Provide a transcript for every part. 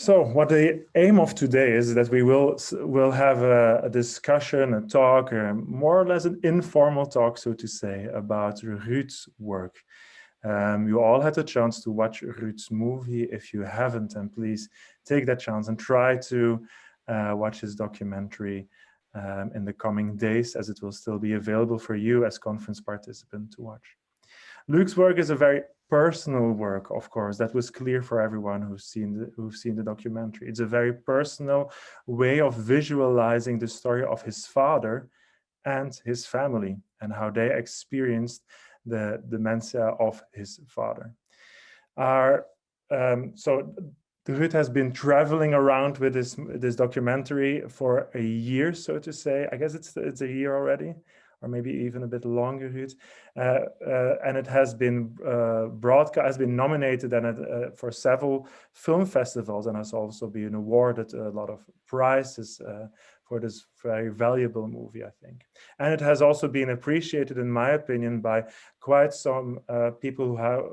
So what the aim of today is that we will have a discussion, a talk, more or less an informal talk, so to say, about Ruud's work. You all had a chance to watch Ruud's movie. If you haven't, then please take that chance and try to watch his documentary in the coming days, as it will still be available for you as conference participant to watch. Luc's work is a very personal work, of course. That was clear for everyone who's seen the documentary. It's a very personal way of visualizing the story of his father and his family and how they experienced the dementia of his father. So Ruud has been traveling around with this documentary for a year, so to say. I guess it's a year already, or maybe even a bit longer, Ruud. And it has been broadcast, has been nominated for several film festivals, and has also been awarded a lot of prizes for this very valuable movie, I think. And it has also been appreciated, in my opinion, by quite some people who have,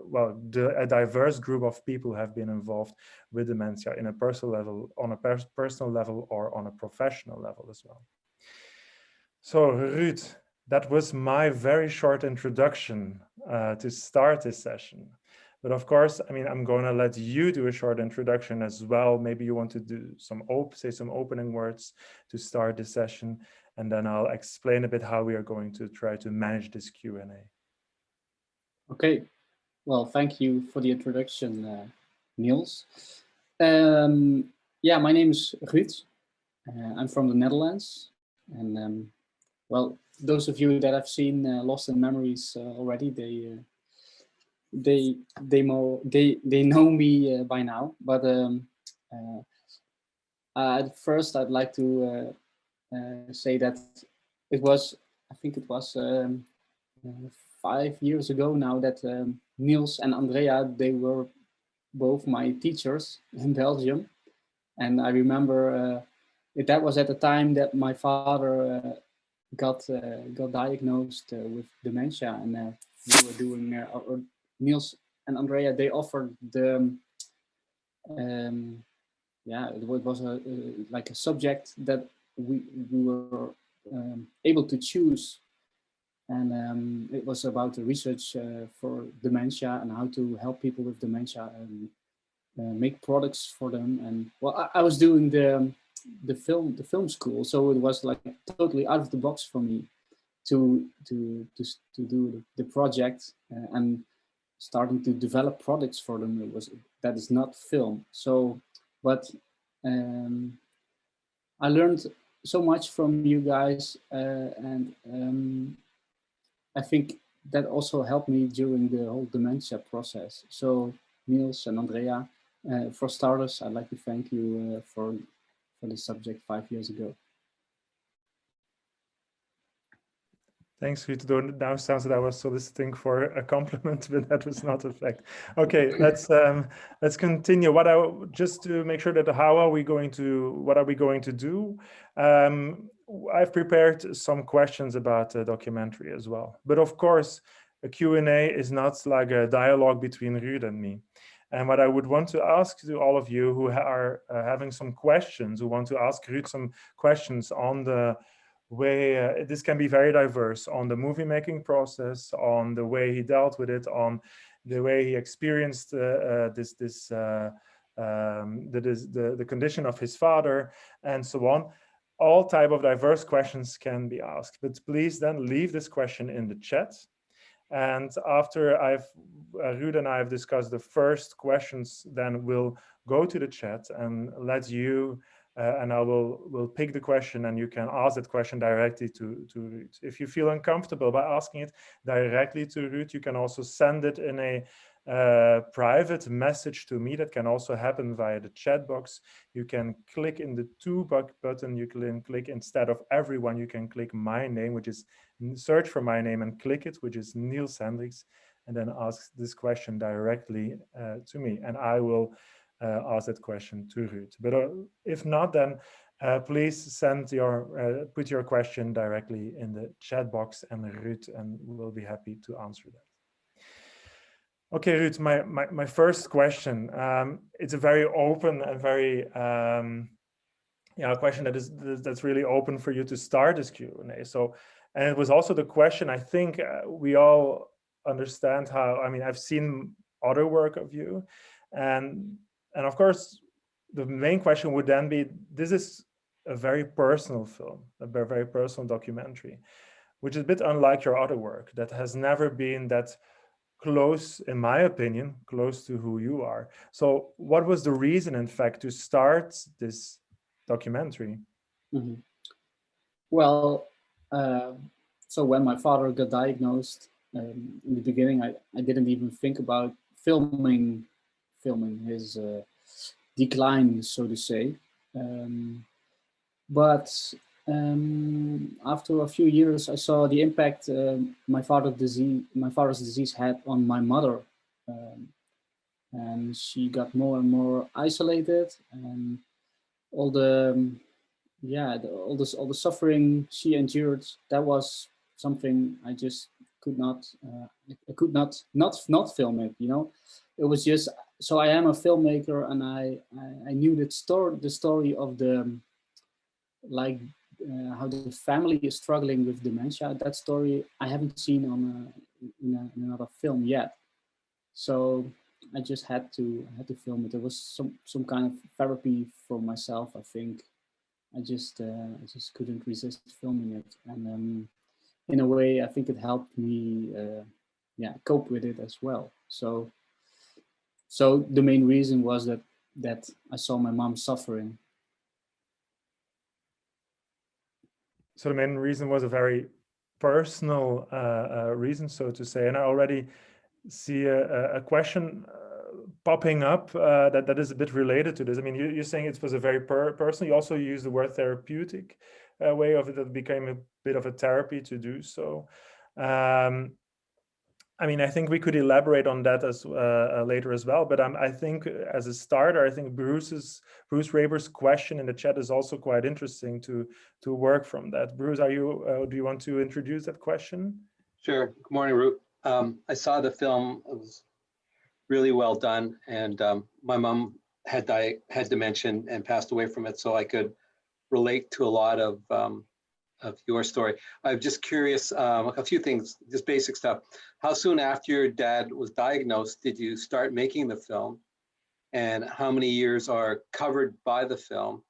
a diverse group of people who have been involved with dementia in a personal level, on a personal level, or on a professional level as well. So Ruud, that was my very short introduction to start this session. But of course, I mean, I'm going to let you do a short introduction as well. Maybe you want to do say some opening words to start this session, and then I'll explain a bit how we are going to try to manage this Q&A. Okay, well, thank you for the introduction, Niels. Yeah, my name is Ruud. I'm from the Netherlands, and well, those of you that have seen Lost in Memories already, they know me by now. But at first, I'd like to say that I think it was 5 years ago now that Niels and Andrea, they were both my teachers in Belgium, and I remember that was at the time that my father got diagnosed with dementia, and we were doing Niels and Andrea, they offered the it was like a subject that we were able to choose, and it was about the research for dementia and how to help people with dementia and make products for them. And well, I was doing the film school, so it was like totally out of the box for me to do the project and starting to develop products for them. That is not film. So, but I learned so much from you guys, and I think that also helped me during the whole dementia process. So Niels and Andrea, for starters, I'd like to thank you for the subject 5 years ago. Thanks, Ruud. Now sounds that I was soliciting for a compliment, but that was not a fact. Okay, let's continue. Just to make sure that what are we going to do? I've prepared some questions about the documentary as well. But of course, a Q&A is not like a dialogue between Ruud and me. And what I would want to ask to all of you who are having some questions, who want to ask Ruud some questions on the way, this can be very diverse, on the movie making process, on the way he dealt with it, on the way he experienced the condition of his father, and so on. All type of diverse questions can be asked, but please then leave this question in the chat. And after Ruud and I have discussed the first questions, then we'll go to the chat and let you and I will pick the question, and you can ask that question directly to Ruud. If you feel uncomfortable by asking it directly to Ruud, you can also send it in a private message to me. That can also happen via the chat box. You can click in the button. You can click, instead of everyone, you can click my name, which is search for my name and click it, which is Niels Hendricks, and then ask this question directly to me, and I will ask that question to Ruud. But if not, then please put your question directly in the chat box, and Ruud and we'll be happy to answer that. Okay, Ruud, my first question. It's a very open and very a question that's really open for you to start this Q&A. So, and it was also the question, I think we all understand how, I mean, I've seen other work of you, and of course, the main question would then be, this is a very personal film, a very personal documentary, which is a bit unlike your other work that has never been that close, in my opinion, close to who you are. So what was the reason, in fact, to start this documentary? Mm-hmm. Well, so when my father got diagnosed, in the beginning, I didn't even think about filming his decline, so to say. But after a few years, I saw the impact my father's disease had on my mother, and she got more and more isolated, and all the all the suffering she endured, that was something I just could not I could not film it, you know. It was just, so I am a filmmaker, and I knew that the story of the, like, how the family is struggling with dementia. That story I haven't seen on in another film yet, so I just had to film it. It was some kind of therapy for myself, I think. I just couldn't resist filming it, and in a way, I think it helped me, cope with it as well. So the main reason was that I saw my mom suffering. So the main reason was a very personal reason, so to say. And I already see a question popping up that is a bit related to this. I mean, you're saying it was a very personal. You also use the word therapeutic way of it. That became a bit of a therapy to do so. I mean, I think we could elaborate on that as later as well. But I think as a starter, I think Bruce Raber's question in the chat is also quite interesting to work from that. Bruce, are you? Do you want to introduce that question? Sure. Good morning, Root. I saw the film. It was really well done, and my mom had dementia and passed away from it, so I could relate to a lot of your story. I'm just curious, a few things, just basic stuff. How soon after your dad was diagnosed did you start making the film? And how many years are covered by the film?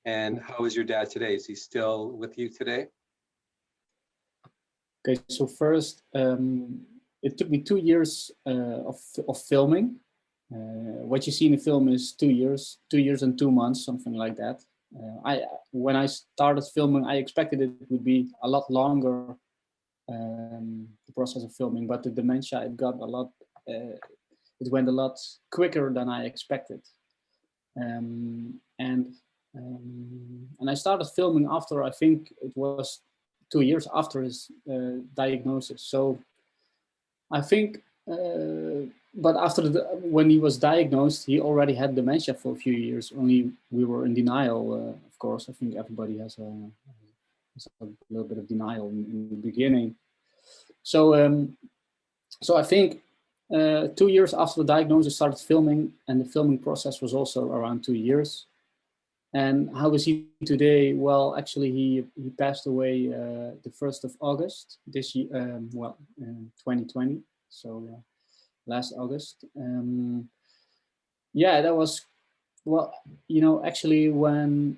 And how is your dad today? Is he still with you today? Okay, so first, it took me 2 years of filming. What you see in the film is 2 years, 2 years and 2 months, something like that. When I started filming, I expected it would be a lot longer, the process of filming, but the dementia, it went a lot quicker than I expected. And I started filming after, I think it was 2 years after his diagnosis. So I think, but after when he was diagnosed, he already had dementia for a few years. Only we were in denial, of course. I think everybody has a little bit of denial in the beginning. So, so I think 2 years after the diagnosis, I started filming, and the filming process was also around 2 years. And how is he today? Well, actually, he passed away the 1st of August this year, 2020. So last August. Yeah, that was, well, you know, actually when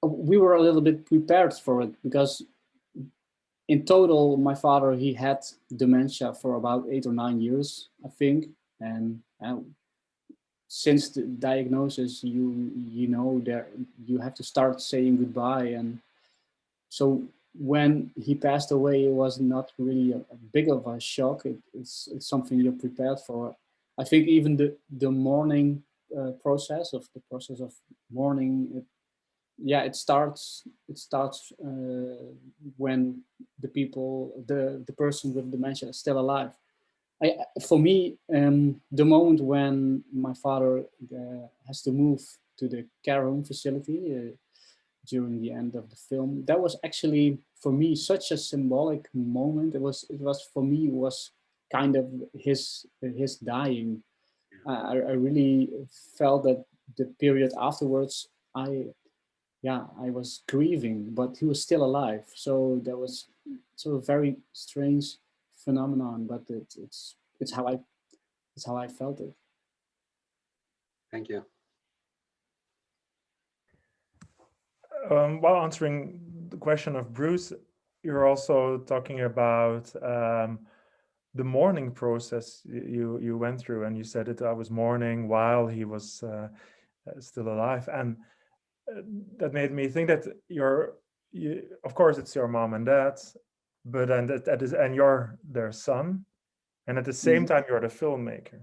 we were a little bit prepared for it, because in total, my father, he had dementia for about 8 or 9 years, I think. And since the diagnosis, you know, there you have to start saying goodbye. And so when he passed away, it was not really a big of a shock. It's something you're prepared for. I think even the mourning process of mourning, it starts when the person with dementia is still alive. For me, the moment when my father has to move to the care home facility during the end of the film, that was actually for me such a symbolic moment. It was for me was kind of his dying, I really felt that the period afterwards, I was grieving, but he was still alive. So that was so a very strange phenomenon, but it's how I felt it. Thank you. While answering the question of Bruce, you're also talking about the mourning process you went through, and you said it. I was mourning while he was still alive, and that made me think that of course, it's your mom and dad, but and you're their son, and at the same time you're the filmmaker.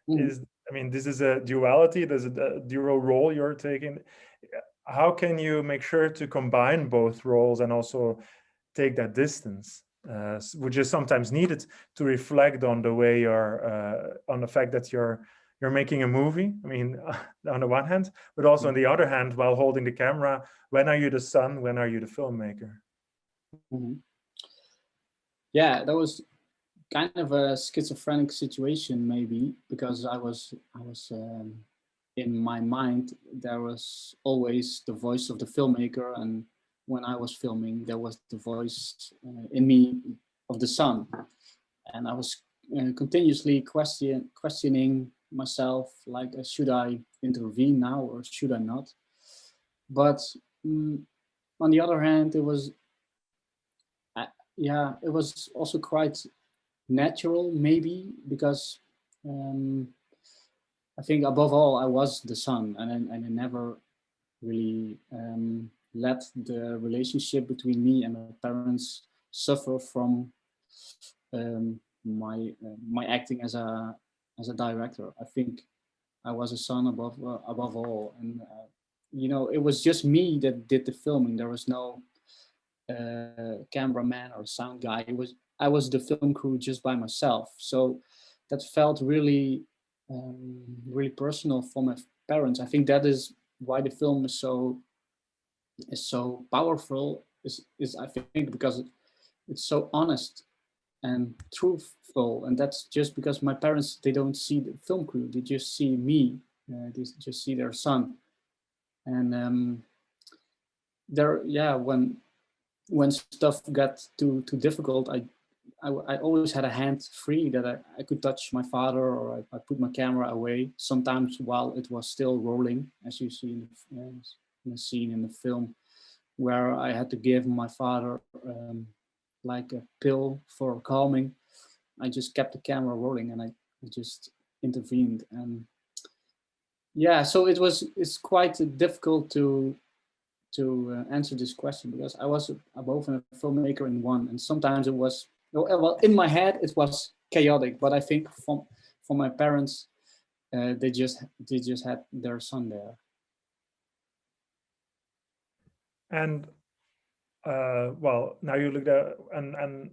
This is a duality. There's a dual role you're taking. How can you make sure to combine both roles and also take that distance, which is sometimes needed to reflect on the way you're on the fact that you're making a movie? I mean, on the one hand, but also on the other hand, while holding the camera, when are you the son? When are you the filmmaker? Yeah, that was kind of a schizophrenic situation, maybe, because I was in my mind there was always the voice of the filmmaker, and when I was filming, there was the voice in me of the son, and I was continuously questioning myself, like, should I intervene now or should I not? But on the other hand, it was it was also quite natural, maybe, because I think above all I was the son, and I never really let the relationship between me and my parents suffer from my acting as a director. I think I was a son above all, and it was just me that did the filming. There was no cameraman or sound guy. I was the film crew just by myself. So that felt really really personal for my parents. I think that is why the film is so powerful. Is I think because it's so honest and truthful, and that's just because my parents, they don't see the film crew, they just see me, they just see their son, and when stuff got too difficult, I always had a hand free that I could touch my father, or I put my camera away sometimes while it was still rolling, as you see in the scene in the film, where I had to give my father like a pill for calming. I just kept the camera rolling, and I just intervened. And yeah, so it's quite difficult to answer this question, because I was both a filmmaker in one, and sometimes it was, well, in my head it was chaotic, but I think from my parents, they just had their son there. And well, now you look at and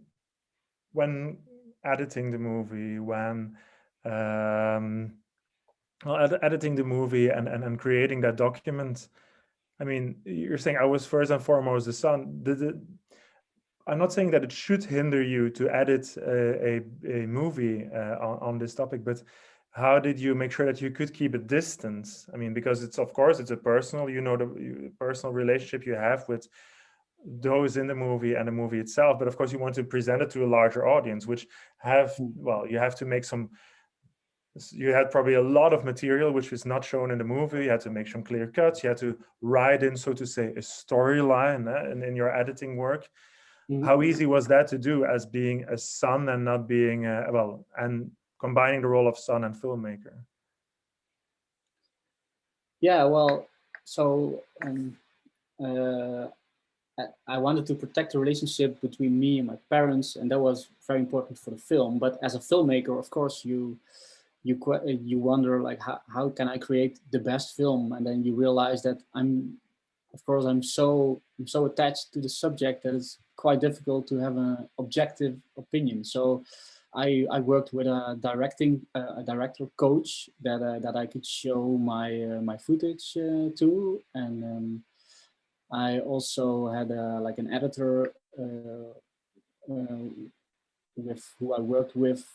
when editing the movie, when editing the movie and creating that document, I mean, you're saying I was first and foremost the son. I'm not saying that it should hinder you to edit a movie on this topic, but how did you make sure that you could keep a distance? I mean, because it's, of course, it's a personal, the personal relationship you have with those in the movie and the movie itself, but of course you want to present it to a larger audience, which well, you have to make you had probably a lot of material which is not shown in the movie. You had to make some clear cuts. You had to write in, so to say, a storyline in your editing work. How easy was that to do as being a son and not being and combining the role of son and filmmaker? Yeah, well, so I wanted to protect the relationship between me and my parents, and that was very important for the film. But as a filmmaker, of course, you wonder, like, how can I create the best film? And then you realize that I'm so attached to the subject that it's quite difficult to have an objective opinion. So I worked with a director coach that I could show my footage to, and I also had like an editor who I worked with.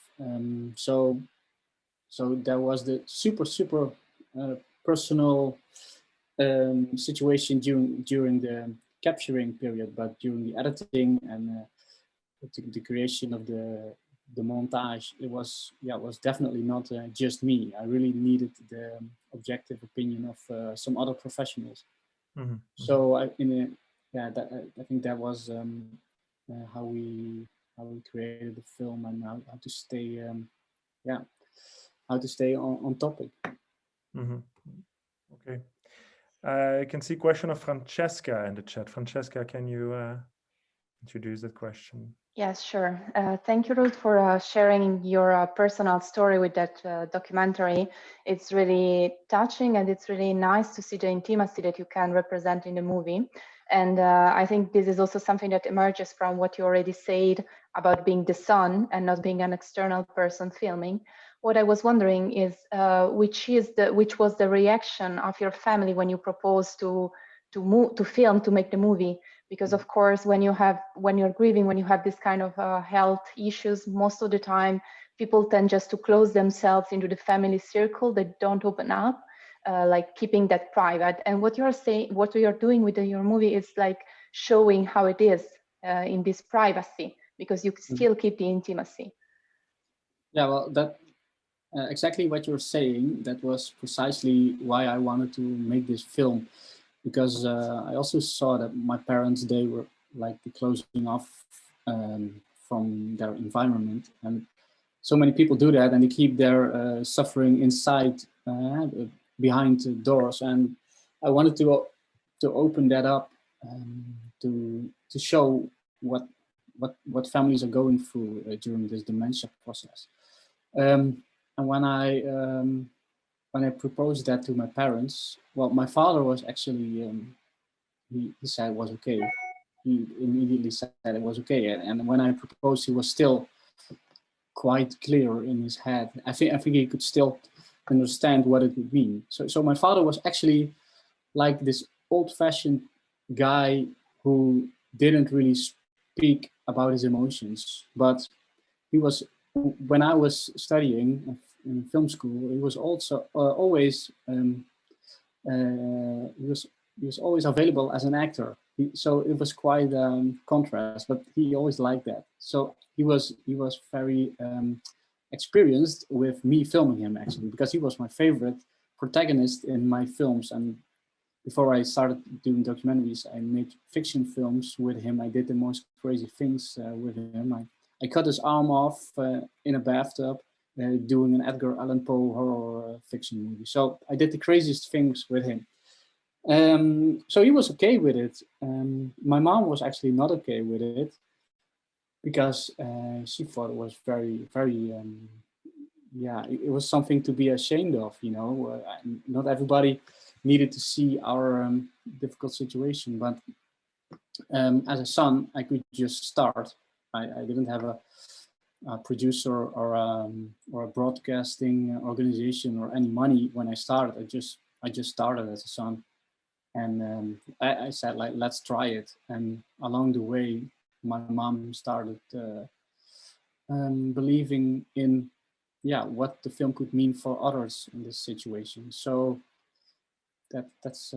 So there was the super personal situation during the capturing period, but during the editing and the creation of the montage, it was definitely not just me. I really needed the objective opinion of some other professionals. Mhm, So I think that was how we created the film and how to stay how to stay on topic. mhm. Okay. I can see question of Francesca in the chat. Francesca, can you introduce that question? Yes, sure. Thank you, Ruth, for sharing your personal story with that documentary. It's really touching, and it's really nice to see the intimacy that you can represent in the movie. And I think this is also something that emerges from what you already said about being the son and not being an external person filming. What I was wondering is which was the reaction of your family when you proposed to make the movie? Because of course, when you're grieving, when you have this kind of health issues, most of the time people tend just to close themselves into the family circle. They don't open up, like keeping that private. And what you're doing with your movie is like showing how it is in this privacy, because you still keep the intimacy. Yeah, well, that exactly what you're saying. That was precisely why I wanted to make this film, because I also saw that my parents, they were like closing off from their environment, and so many people do that, and they keep their suffering inside behind the doors. And I wanted to open that up, to show what families are going through during this dementia process. And when I proposed that to my parents, well, my father was actually he said it was okay. He immediately said it was okay, and when I proposed, he was still quite clear in his head. I think he could still understand what it would mean. So my father was actually like this old-fashioned guy who didn't really speak about his emotions, but he was, when I was studying in film school, he was also always he was always available as an actor. So it was quite contrast, but he always liked that. So he was very experienced with me filming him, actually, because he was my favorite protagonist in my films. And before I started doing documentaries, I made fiction films with him. I did the most crazy things with him. I cut his arm off in a bathtub doing an Edgar Allan Poe horror fiction movie. So I did the craziest things with him. So he was okay with it. My mom was actually not okay with it, because she thought it was very, very, yeah, it was something to be ashamed of, you know. Not everybody needed to see our difficult situation, but as a son, I could just start. I didn't have a producer or a broadcasting organization or any money when I started. I just started as a son, and I said, like, let's try it. And along the way, my mom started believing in, yeah, what the film could mean for others in this situation. So that's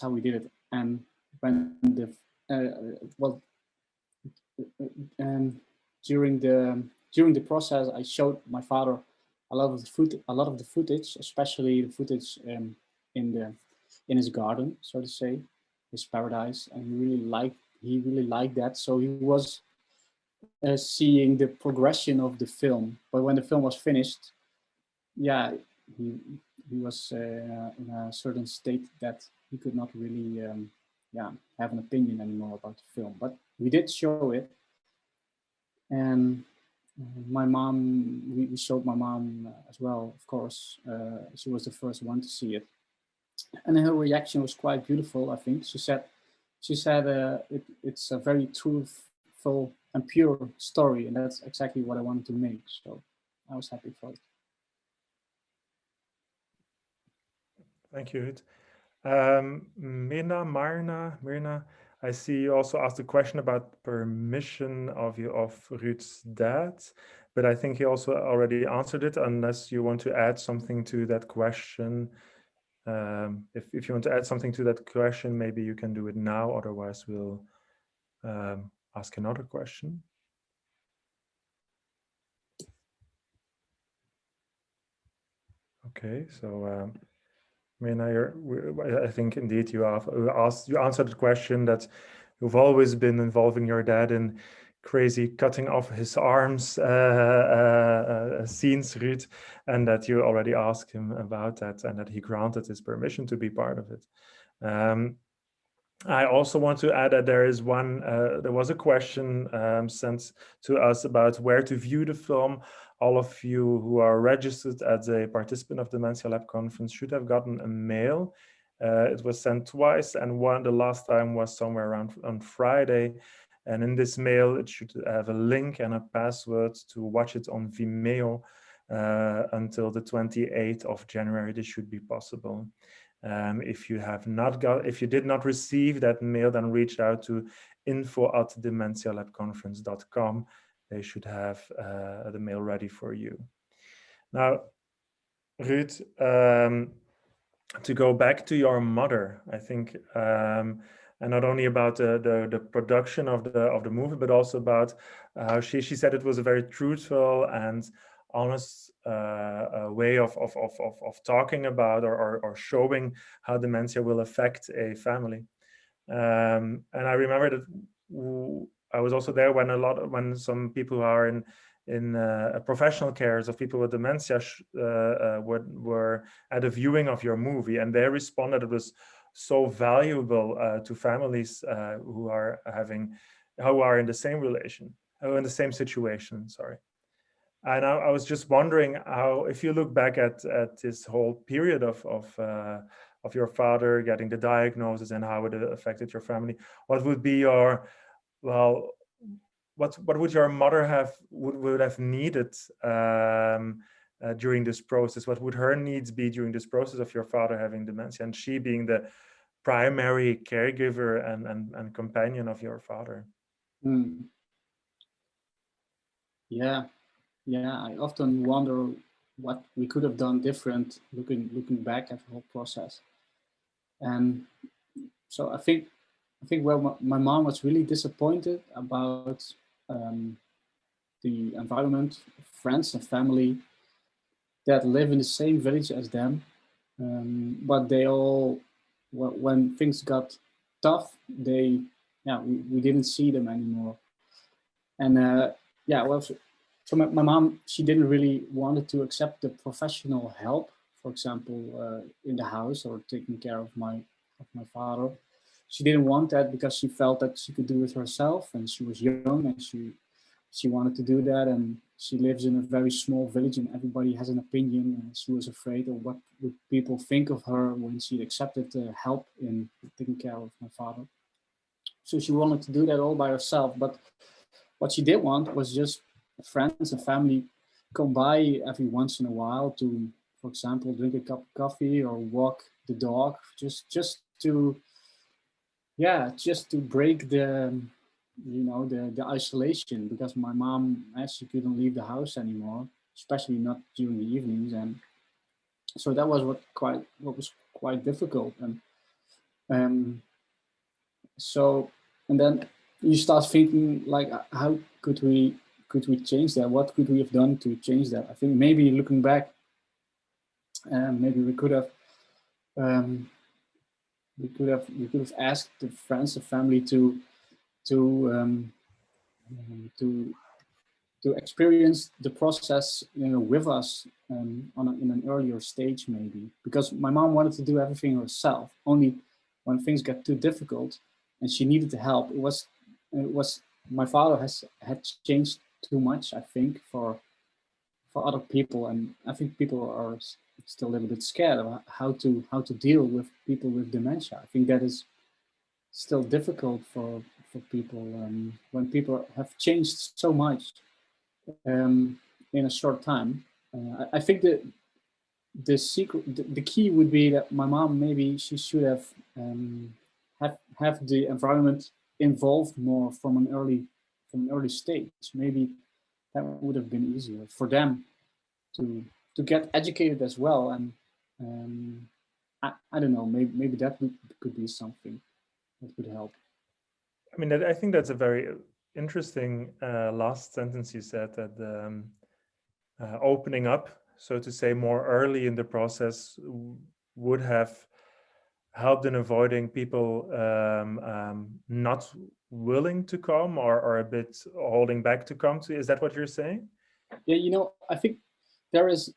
how we did it. And when the well, during the process, I showed my father a lot of the footage, especially the footage in his garden, so to say, his paradise, and he really liked that. So he was seeing the progression of the film. But when the film was finished, yeah, he was in a certain state that he could not really have an opinion anymore about the film. But we did show it, and my mom, we showed my mom as well, of course. She was the first one to see it, and her reaction was quite beautiful. I think she said it's a very truthful and pure story, and that's exactly what I wanted to make. So I was happy for it. Thank you. Mirna, I see you also asked a question about permission of Ruud's dad, but I think he also already answered it, unless you want to add something to that question. If you want to add something to that question, maybe you can do it now, otherwise we'll ask another question. Okay, so I think indeed you answered the question that you've always been involving your dad in crazy cutting off his arms scenes, Ruud, and that you already asked him about that and that he granted his permission to be part of it. I also want to add that there was a question sent to us about where to view the film. All of you who are registered as a participant of the Dementia Lab conference should have gotten a mail. It was sent twice, and the last time was somewhere around on Friday. And in this mail, it should have a link and a password to watch it on Vimeo until the 28th of January. This should be possible. If you did not receive that mail, then reach out to info@dementialabconference.com. They should have the mail ready for you. Now, Ruud, to go back to your mother, I think, and not only about the production of the movie, but also about how she said it was a very truthful and honest way of talking about or showing how dementia will affect a family. And I remember that I was also there when some people who are in professional cares of people with dementia were at a viewing of your movie, and they responded it was so valuable to families who are in the same situation. Sorry. And I was just wondering how, if you look back at this whole period of your father getting the diagnosis and how it affected your family, what would be what would your mother would have needed during this process? What would her needs be during this process of your father having dementia, and she being the primary caregiver and companion of your father? Yeah, I often wonder what we could have done different looking back at the whole process. And so I think well, my mom was really disappointed about the environment, friends and family that live in the same village as them. But they all, when things got tough, we didn't see them anymore. And so my mom, she didn't really wanted to accept the professional help, for example, in the house or taking care of my father. She didn't want that because she felt that she could do it herself, and she was young and she wanted to do that, and she lives in a very small village and everybody has an opinion, and she was afraid of what would people think of her when she accepted help in taking care of my father. So she wanted to do that all by herself, but what she did want was just friends and family come by every once in a while to, for example, drink a cup of coffee or walk the dog, just to break the isolation, because my mom actually couldn't leave the house anymore, especially not during the evenings, and so that was what was quite difficult. And and then you start thinking, like, how could we change that? What could we have done to change that? I think maybe looking back, maybe we could have asked the friends and family to experience the process, with us in an earlier stage, maybe, because my mom wanted to do everything herself. Only when things got too difficult and she needed the help, it was my father had changed too much, I think, for other people, and I think people are still a little bit scared of how to deal with people with dementia. I think that is still difficult for people when people have changed so much in a short time. I think that the key would be that my mom, maybe she should have have the environment involved more from an early stage. Maybe that would have been easier for them to get educated as well. And I don't know, maybe that could be something that would help. I mean, I think that's a very interesting last sentence you said, that opening up, so to say, more early in the process would have helped in avoiding people not willing to come, or a bit holding back to come to. Is that what you're saying? Yeah, you know, I think there is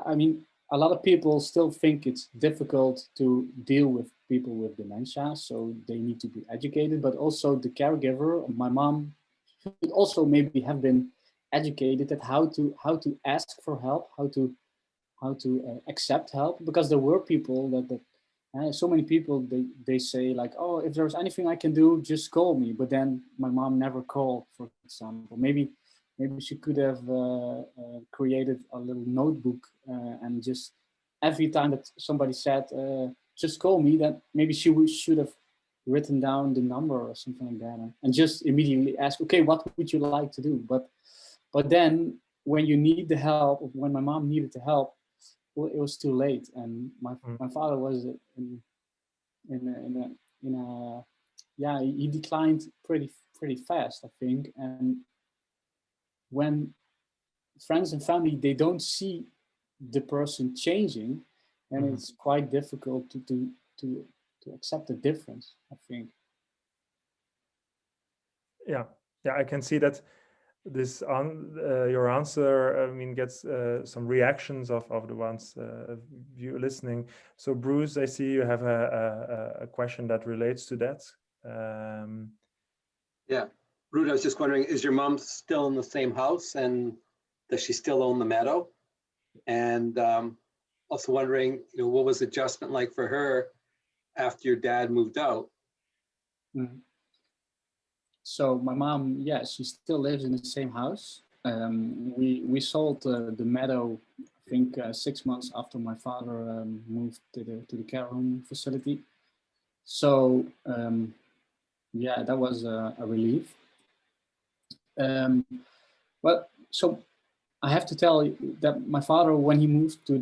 I mean, a lot of people still think it's difficult to deal with people with dementia, so they need to be educated, but also the caregiver, my mom, should also maybe have been educated at how to ask for help, how to accept help, because there were people that so many people, they say like, oh, if there's anything I can do, just call me. But then my mom never called, for example. Maybe she could have created a little notebook and just every time that somebody said, just call me, that maybe she should have written down the number or something like that, and just immediately ask, okay, what would you like to do? But then when you need the help, when my mom needed the help, well, it was too late, and my father was in a yeah, he declined pretty fast, I think. And when friends and family, they don't see the person changing, and it's quite difficult to accept the difference, I think. Yeah, I can see that this your answer, I mean, gets some reactions of the ones you listening. So Bruce, I see you have a question that relates to that. Yeah, Ruud, I was just wondering, is your mom still in the same house, and does she still own the meadow? And also wondering, what was adjustment like for her after your dad moved out? So my mom, yeah, she still lives in the same house. We sold the meadow, I think 6 months after my father moved to the care home facility. So yeah, that was a relief. But so I have to tell you that my father, when he moved to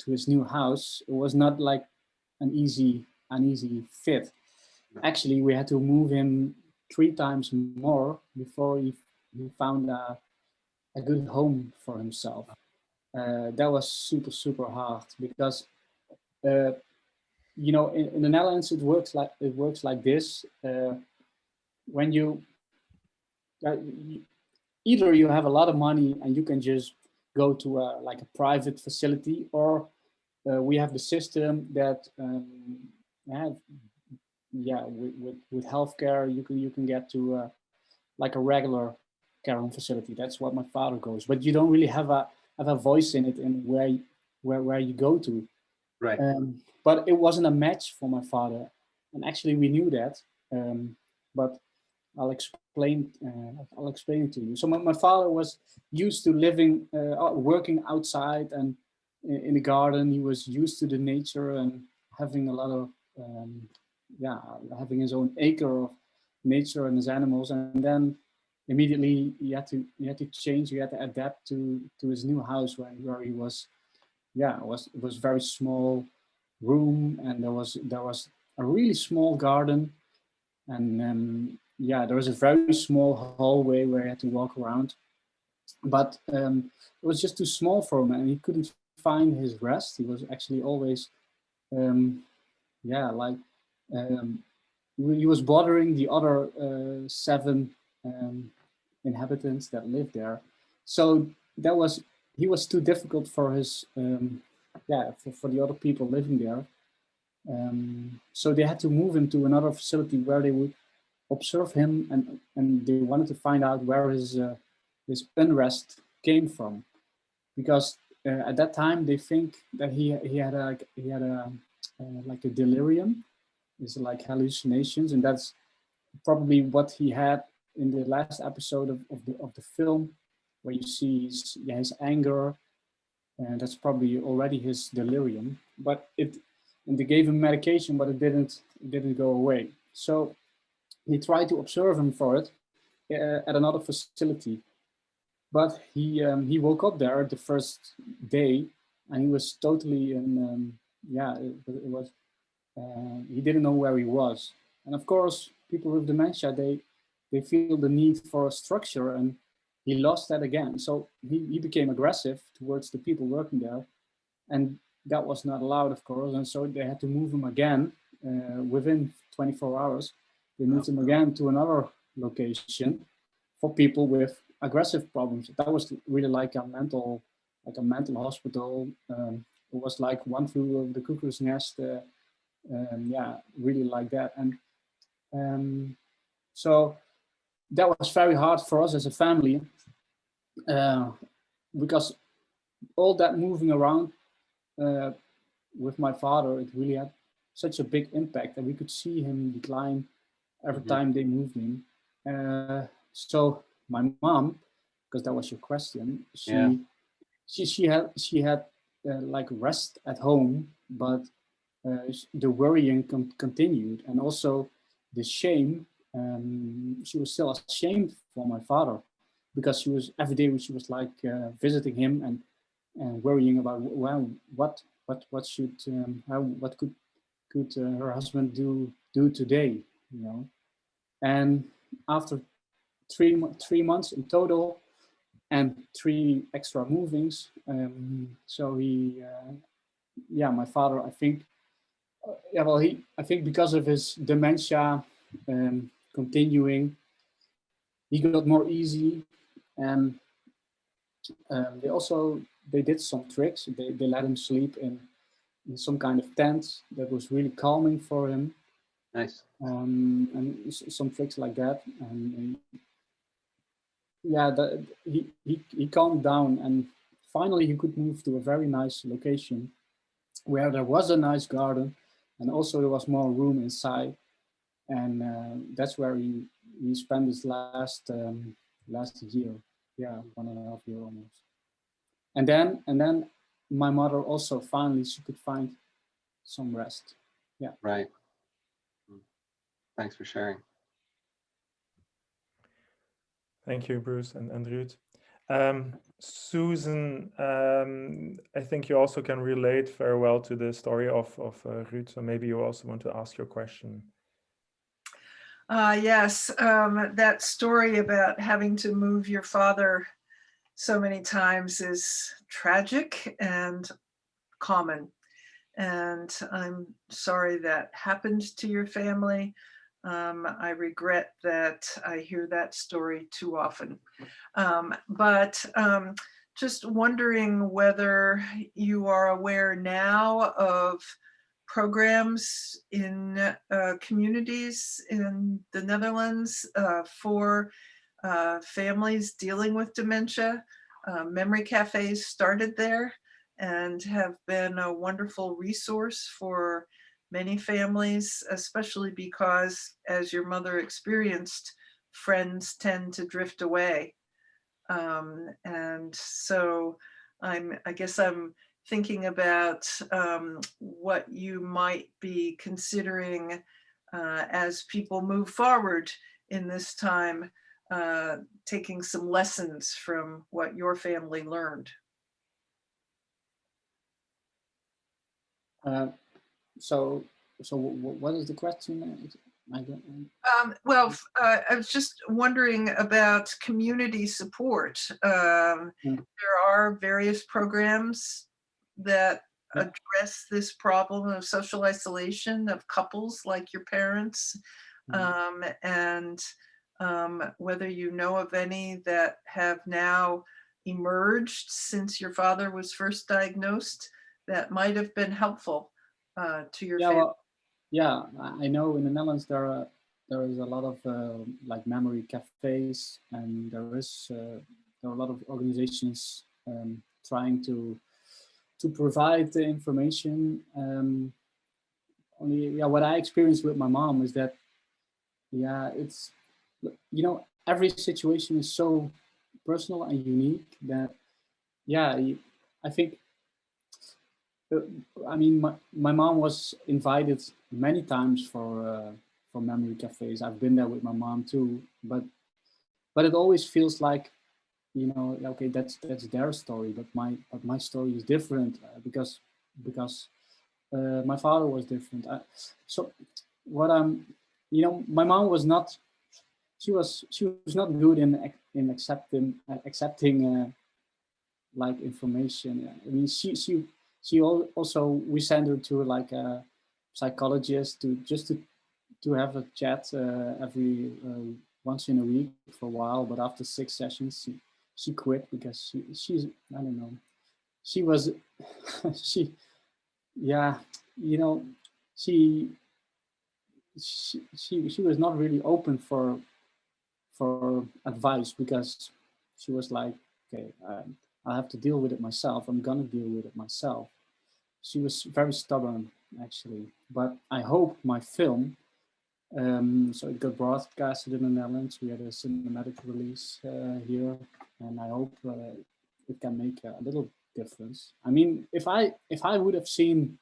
his new house, it was not like an easy fit. Actually, we had to move him 3 times more before he found a good home for himself. That was super hard, because in the Netherlands it works like this. When either you have a lot of money and you can just go to like a private facility, or we have the system that with healthcare you can get to like a regular care home facility. That's what my father goes, but you don't really have a voice in it, and where you go to. Right. But it wasn't a match for my father, and actually we knew that. But I'll explain it to you. So my father was used to living, working outside and in the garden. He was used to the nature and having a lot of, having his own acre of nature and his animals. And then immediately he had to change. He had to adapt to his new house where he was. Yeah, it was very small room, and there was a really small garden, and there was a very small hallway where he had to walk around, but it was just too small for him, and he couldn't find his rest. He was actually always he was bothering the other 7 inhabitants that lived there. So he was too difficult for his for the other people living there. So they had to move him to another facility where they would observe him, and they wanted to find out where his unrest came from, because at that time they think that he had like a delirium. It's like hallucinations, and that's probably what he had in the last episode of the film, where you see his anger, and that's probably already his delirium. But and they gave him medication, but it didn't go away. So he tried to observe him for it at another facility, but he woke up there the first day, and he was totally it was he didn't know where he was. And of course, people with dementia, they feel the need for a structure, and he lost that again. So he became aggressive towards the people working there, and that was not allowed, of course. And so they had to move him again within 24 hours. They moved him again to another location for people with aggressive problems. That was really like a mental hospital. It was like one flew over the cuckoo's nest. Really like that. And so that was very hard for us as a family because all that moving around with my father, it really had such a big impact, and we could see him decline every time they moved him. So my mom, because that was your question, she had like rest at home, but the worrying continued, and also the shame. She was still ashamed for my father, because she was every day she was like visiting him and worrying about, well, what should what could her husband do today, you know. And after 3 months in total and 3 extra movings, so my father, I think, I think because of his dementia continuing, he got more easy, and they did some tricks. They let him sleep in some kind of tent that was really calming for him. Nice. And some tricks like that. And he calmed down, and finally he could move to a very nice location where there was a nice garden, and also there was more room inside. And that's where he spent his last year, 1.5 years almost. And then my mother also finally, she could find some rest. Yeah. Right. Thanks for sharing. Thank you, Bruce and Ruud. Susan, I think you also can relate very well to the story of Ruud, so maybe you also want to ask your question. Yes, that story about having to move your father so many times is tragic and common. And I'm sorry that happened to your family. I regret that I hear that story too often. But just wondering whether you are aware now of programs in communities in the Netherlands for families dealing with dementia. Memory cafes started there and have been a wonderful resource for many families, especially because, as your mother experienced, friends tend to drift away. And so I guess I'm thinking about what you might be considering as people move forward in this time, taking some lessons from what your family learned. So what is the question? I don't. Well, I was just wondering about community support. There are various programs that address this problem of social isolation of couples like your parents, and whether you know of any that have now emerged since your father was first diagnosed that might have been helpful to your family. Well, yeah, I know in the Netherlands there is a lot of like memory cafes, and there are a lot of organizations trying to provide the information. What I experienced with my mom is that it's, every situation is so personal and unique that I think I mean, my mom was invited many times for memory cafes. I've been there with my mom too, but it always feels like, you know, okay, that's their story, but my story is different because my father was different. So what I'm, you know, my mom was not, she was not good in accepting like information. I mean, she also, we sent her to like a psychologist to have a chat every once in a week for a while, but after 6 sessions she quit because she's, I don't know, she was she, yeah, you know, she she was not really open for advice because she was like, okay, I have to deal with it myself. I'm gonna deal with it myself. She was very stubborn actually, but I hope my film, so it got broadcasted in the Netherlands. We had a cinematic release here, and I hope it can make a little difference. I mean, if I would have seen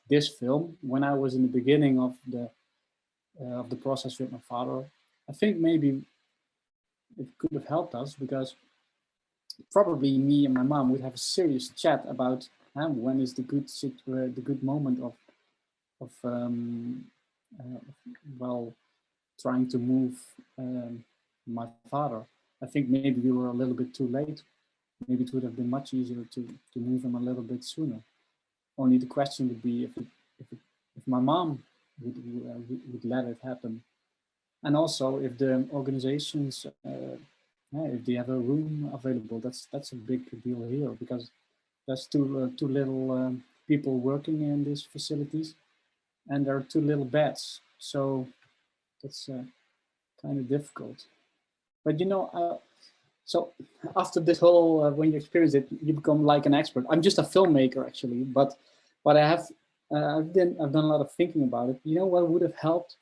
this film when I was in the beginning of the process with my father, I think maybe it could have helped us, because probably me and my mom would have a serious chat about when is the good moment of well, trying to move my father. I think maybe we were a little bit too late. Maybe it would have been much easier to move him a little bit sooner. Only the question would be if my mom would let it happen, and also if the organizations, if they have a room available. That's a big deal here, because there's too little people working in these facilities, and there are too little beds. So that's kind of difficult. But you know, so after this whole, when you experience it, you become like an expert. I'm just a filmmaker actually, but I have, I've done a lot of thinking about it. You know what would have helped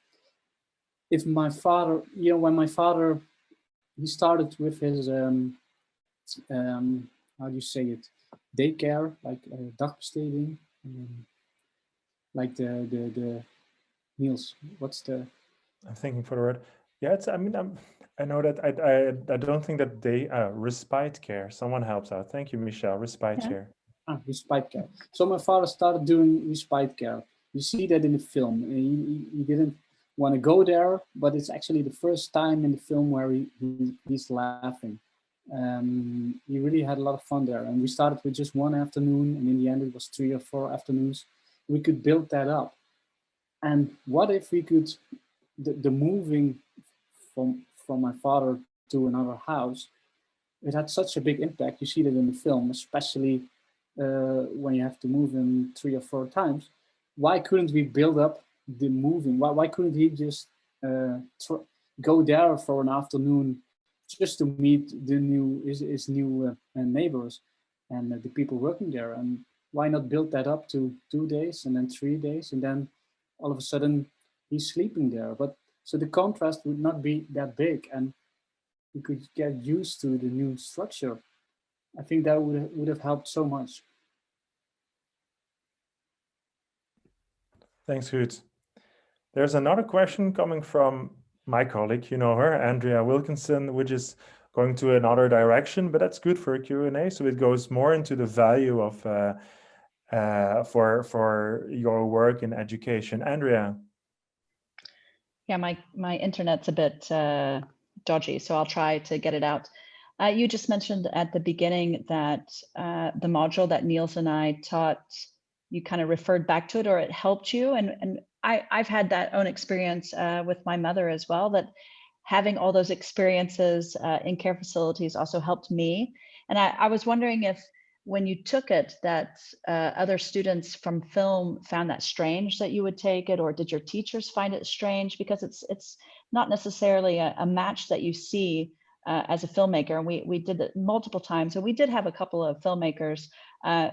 if my father, you know, when my father, he started with his, how do you say it, daycare, like dagbesteding, like the Niels, what's the? I'm thinking for the word. Yeah, it's. I mean, I know that I don't think that they respite care. Someone helps out. Thank you, Michelle. Respite care. Respite care. So my father started doing respite care. You see that in the film. He didn't want to go there, but it's actually the first time in the film where he's laughing. He really had a lot of fun there. And we started with just one afternoon, and in the end it was 3 or 4 afternoons. We could build that up. And what if we could, the moving from my father to another house, it had such a big impact. You see that in the film, especially when you have to move him 3 or 4 times. Why couldn't we build up the moving? Why couldn't he just go there for an afternoon just to meet the his new neighbors and the people working there? And why not build that up to 2 days and then 3 days, and then all of a sudden he's sleeping there? But so the contrast would not be that big, and you could get used to the new structure. I think that would have helped so much. Thanks, Ruud. There's another question coming from my colleague, you know her, Andrea Wilkinson, which is going to another direction, but that's good for a Q&A. So it goes more into the value of for your work in education. Andrea. Yeah, my internet's a bit dodgy, so I'll try to get it out. You just mentioned at the beginning that the module that Niels and I taught, you kind of referred back to it, or it helped you. And I've had that own experience with my mother as well, that having all those experiences in care facilities also helped me. And I was wondering if when you took it, that other students from film found that strange that you would take it, or did your teachers find it strange? Because it's not necessarily a match that you see as a filmmaker. And we did it multiple times. And we did have a couple of filmmakers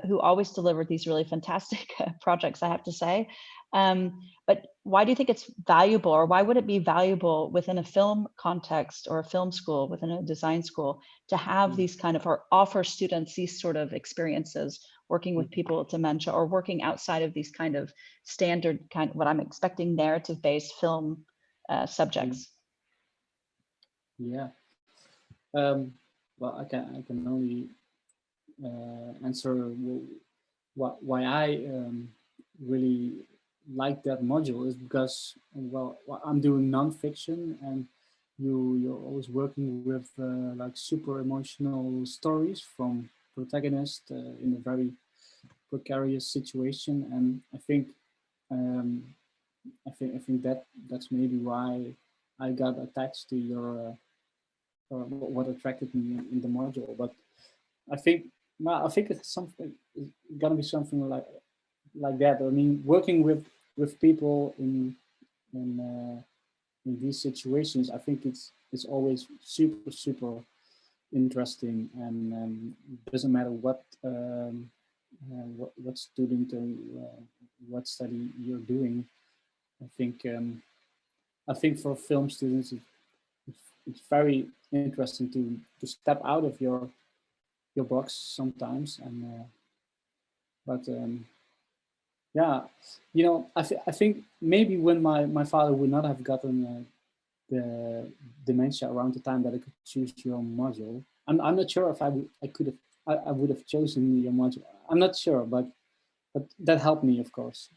who always delivered these really fantastic projects, I have to say. But why do you think it's valuable, or why would it be valuable within a film context or a film school, within a design school, to have these kind of, or offer students these sort of experiences working with people with dementia, or working outside of these kind of standard what I'm expecting narrative-based film subjects? Yeah. Well, I can only answer why I really like that module is because, well, I'm doing nonfiction, and you're always working with like super emotional stories from protagonists in a very precarious situation, and I think that's maybe why I got attached to your what attracted me in the module. But I think, well, I think it's gonna be something like that. I mean, working with people in these situations, I think it's always super interesting, and doesn't matter what student or what study you're doing. I think for film students, it's very interesting to step out of your box sometimes, and yeah, you know, I think maybe when my father would not have gotten the dementia around the time that I could choose your module, I'm not sure if I would have chosen your module. I'm not sure, but that helped me, of course.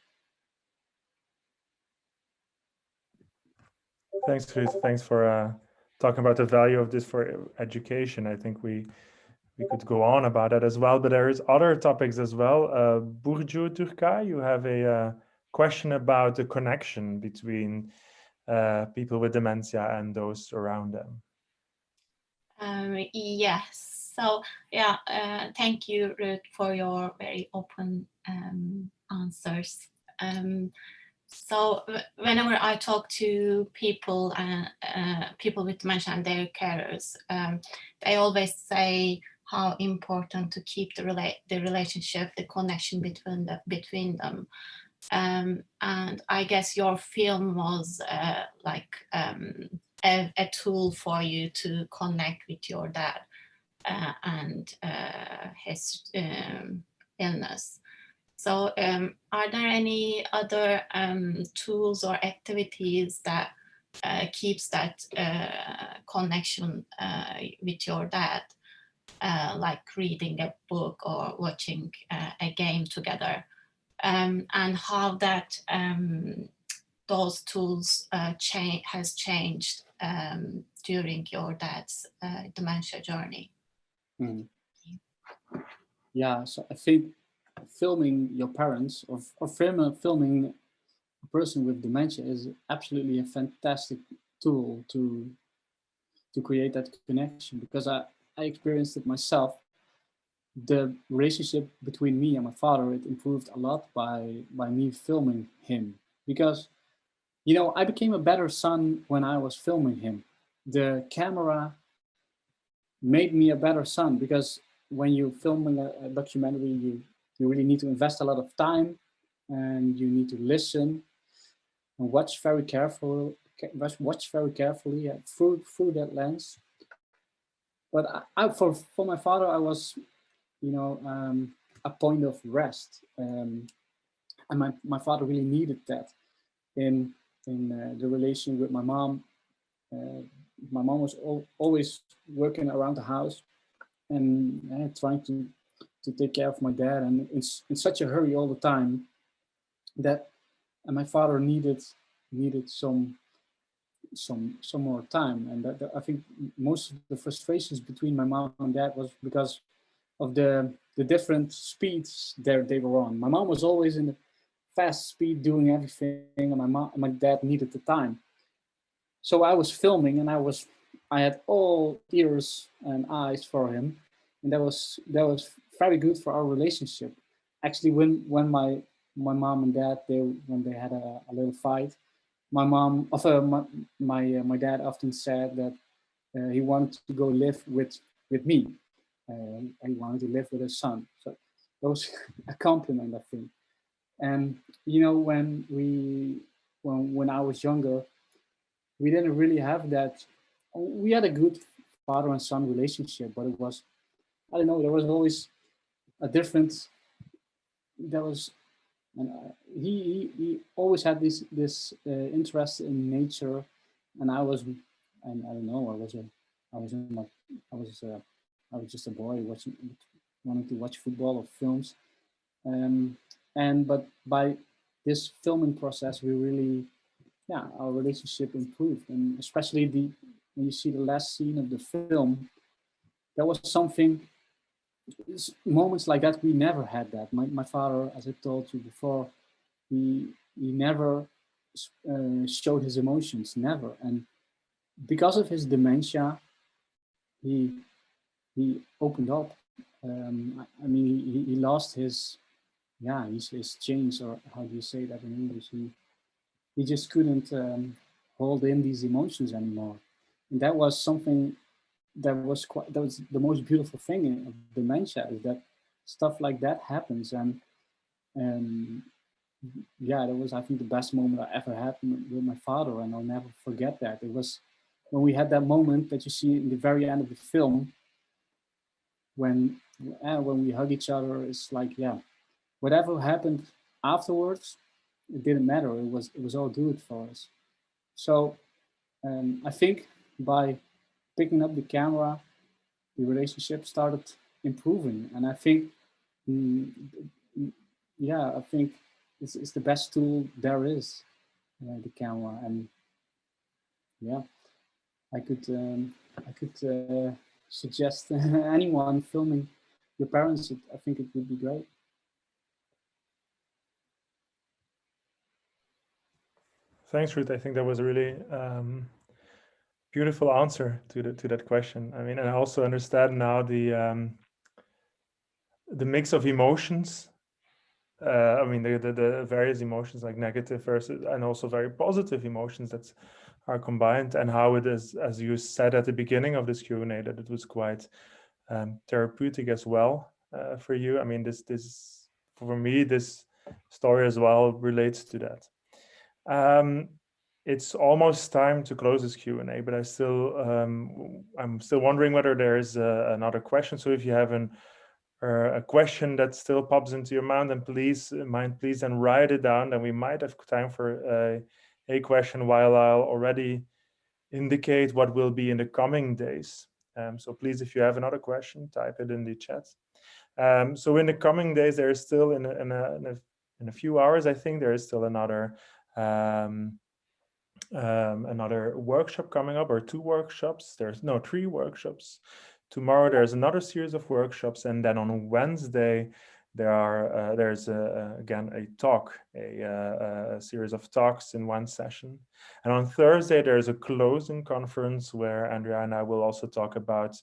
Thanks, Ruth. Thanks for talking about the value of this for education. I think we could go on about that as well, but there is other topics as well. Burcu Turkay, you have a question about the connection between people with dementia and those around them. Yes. So yeah, thank you, Ruth, for your very open answers. So whenever I talk to people people with dementia and their carers, they always say how important to keep the relationship, the connection between them. And I guess your film was like a tool for you to connect with your dad and his illness. So are there any other tools or activities that keeps that connection with your dad, like reading a book or watching a game together, and how that those tools has changed during your dad's dementia journey? Mm. Yeah, so I think filming your parents or filming a person with dementia is absolutely a fantastic tool to create that connection, because I experienced it myself. The relationship between me and my father, it improved a lot by me filming him, because, you know, I became a better son when I was filming him. The camera made me a better son, because when you're filming a documentary, you really need to invest a lot of time, and you need to listen and watch very carefully through that lens. But for my father, I was, you know, a point of rest, and my father really needed that in the relation with my mom. My mom was always working around the house, and trying to take care of my dad, and in such a hurry all the time, that my father needed some more time. And that I think most of the frustrations between my mom and dad was because of the different speeds they were on. My mom was always in the fast speed doing everything, and my dad needed the time. So I was filming, and I had all ears and eyes for him, and that was very good for our relationship. Actually, when my mom and dad, when they had a little fight, my dad often said that he wanted to go live with me. He wanted to live with his son. So that was a compliment, I think. And you know, when I was younger, we didn't really have that. We had a good father and son relationship, but it was, I don't know, there was always a different that was, and he always had this interest in nature, and I don't know, I was just a boy wanting to watch football or films, but by this filming process, we really, yeah, our relationship improved, and especially when you see the last scene of the film, that was something. Moments like that, we never had that. My father, as I told you before, he never showed his emotions, never. And because of his dementia, he opened up. I mean, he lost his change, or how do you say that in English? He just couldn't hold in these emotions anymore, and that was something that was the most beautiful thing of dementia, is that stuff like that happens. And yeah, that was, I think, the best moment I ever had with my father, and I'll never forget that. It was when we had that moment that you see in the very end of the film, when we hug each other. It's like, yeah, whatever happened afterwards, it didn't matter. It was all good for us. So I think by picking up the camera, the relationship started improving, and I think, yeah, I think it's the best tool there is, the camera. And yeah, I could suggest anyone filming your parents. I think it would be great. Thanks, Ruth. I think that was a really beautiful answer to that question. I mean, and I also understand now the mix of emotions. I mean, the various emotions, like negative versus, and also very positive emotions that are combined, and how it is, as you said at the beginning of this Q&A, that it was quite therapeutic as well for you. I mean, this for me, this story as well relates to that. It's almost time to close this Q&A, but I'm still wondering whether there is another question. So if you have a question that still pops into your mind, and please then write it down. Then we might have time for a question, while I'll already indicate what will be in the coming days. So please, if you have another question, type it in the chat. So in the coming days, there is still in a few hours, I think there is still another workshop coming up, or 2 workshops. There's no 3 workshops. Tomorrow there's another series of workshops, and then on Wednesday there's again a talk, a series of talks in one session. And on Thursday there's a closing conference where Andrea and I will also talk about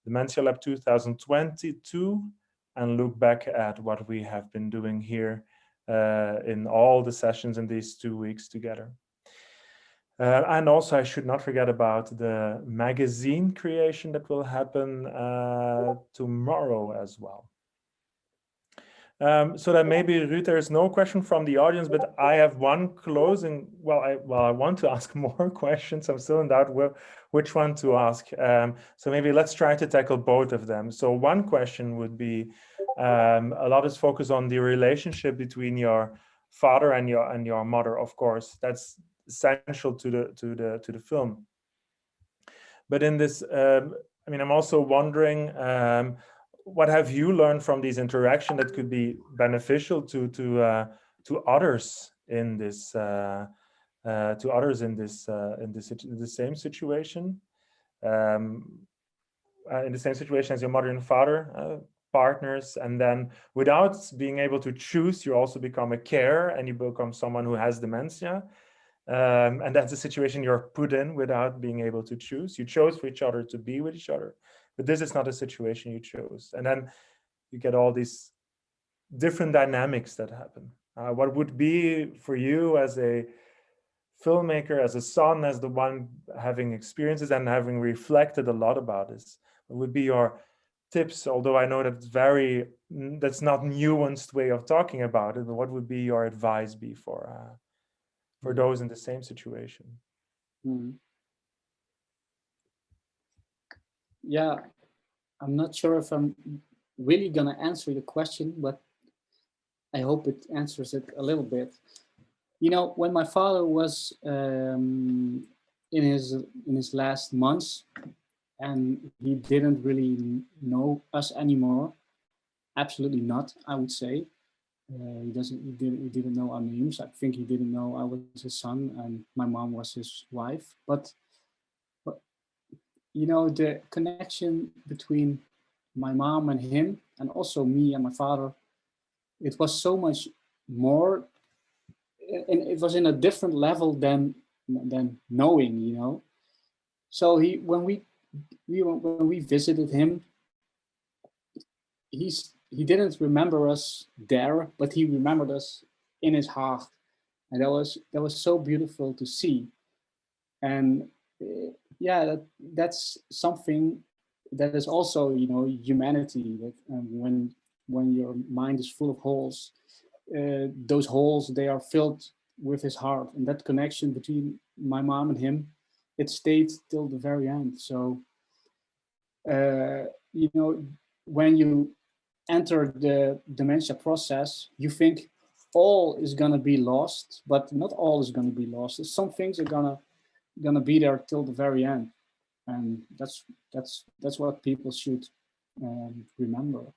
Dementia Lab 2022 and look back at what we have been doing here in all the sessions in these 2 weeks together. And also, I should not forget about the magazine creation that will happen tomorrow as well. So that maybe, Ruud, there is no question from the audience, but I have one closing. Well, I want to ask more questions. I'm still in doubt which one to ask. So maybe let's try to tackle both of them. So one question would be, a lot is focused on the relationship between your father and your mother. Of course, that's essential to the film. But in this, I mean, I'm also wondering, what have you learned from these interactions that could be beneficial to others in this in the same situation, in the same situation as your mother and father, partners, and then without being able to choose, you also become a carer and you become someone who has dementia. And that's a situation you're put in without being able to choose. You chose for each other to be with each other, but this is not a situation you chose. And then you get all these different dynamics that happen. What would be for you as a filmmaker, as a son, as the one having experiences and having reflected a lot about this, what would be your tips? Although I know that's not nuanced way of talking about it, but what would be your advice be for those in the same situation? Yeah, I'm not sure if I'm really gonna answer the question, but I hope it answers it a little bit. You know, when my father was in his last months, and he didn't really know us anymore. Absolutely not, I would say. He didn't know our names. I think he didn't know I was his son and my mom was his wife. But you know, the connection between my mom and him, and also me and my father, it was so much more, and it was in a different level than knowing, you know. So when we visited him, he didn't remember us there, but he remembered us in his heart, and that was so beautiful to see. And yeah, that's something that is also, you know, humanity. That when your mind is full of holes, those holes, they are filled with his heart, and that connection between my mom and him, it stayed till the very end. So you know, when you enter the dementia process, you think all is gonna be lost, but not all is gonna be lost. Some things are gonna be there till the very end, and that's what people should remember.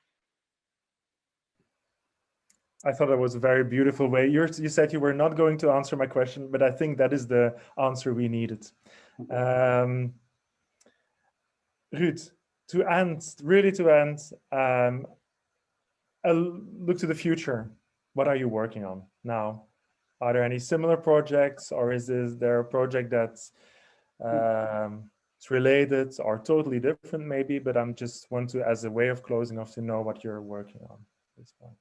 I thought that was a very beautiful way. You said you were not going to answer my question, but I think that is the answer we needed. Ruud, really to end, a look to the future. What are you working on now? Are there any similar projects, or is there a project that's it's related or totally different maybe, but I'm just want to, as a way of closing off, to know what you're working on at this point.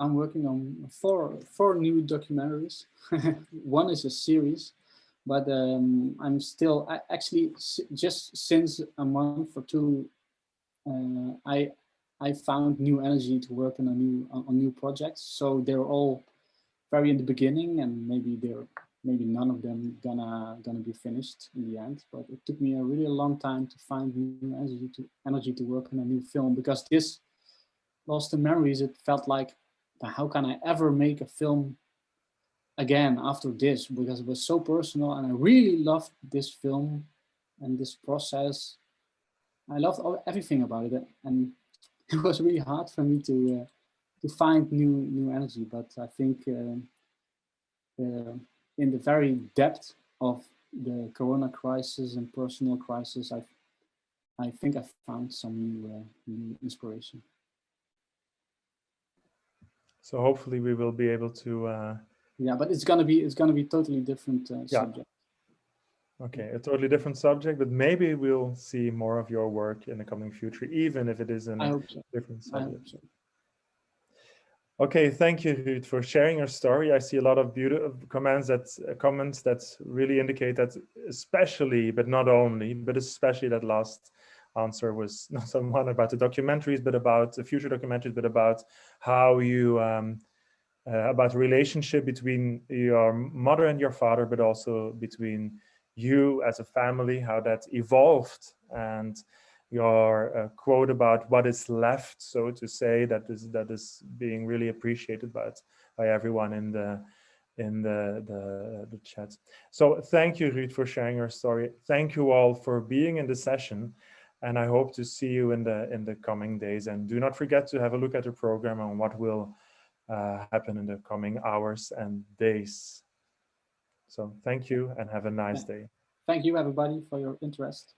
I'm working on four new documentaries. One is a series, but I'm still actually just since a month or two, I found new energy to work on new projects. So they're all very in the beginning, and maybe none of them gonna be finished in the end. But it took me a really long time to find new energy to work on a new film, because this Lost in Memories, it felt like, how can I ever make a film again after this? Because it was so personal, and I really loved this film and this process. I loved everything about it, and it was really hard for me to find new energy. But I think in the very depth of the Corona crisis and personal crisis, I think I found some new inspiration. So hopefully we will be able to. Yeah, but it's gonna be totally different subject. Okay, a totally different subject, but maybe we'll see more of your work in the coming future, even if it is in a different subject. I hope so. Okay, thank you, Ruud, for sharing your story. I see a lot of beautiful comments that really indicate that, especially, but not only, but especially that last answer was not so much about the documentaries, but about the future documentaries, but about how you about the relationship between your mother and your father, but also between you as a family, how that evolved, and your quote about what is left, so to say, that is being really appreciated by everyone in the chat. So thank you, Ruud, for sharing your story. Thank you all for being in the session, and I hope to see you in the coming days. And do not forget to have a look at the program and what will happen in the coming hours and days. So thank you and have a nice day. Thank you, everybody, for your interest.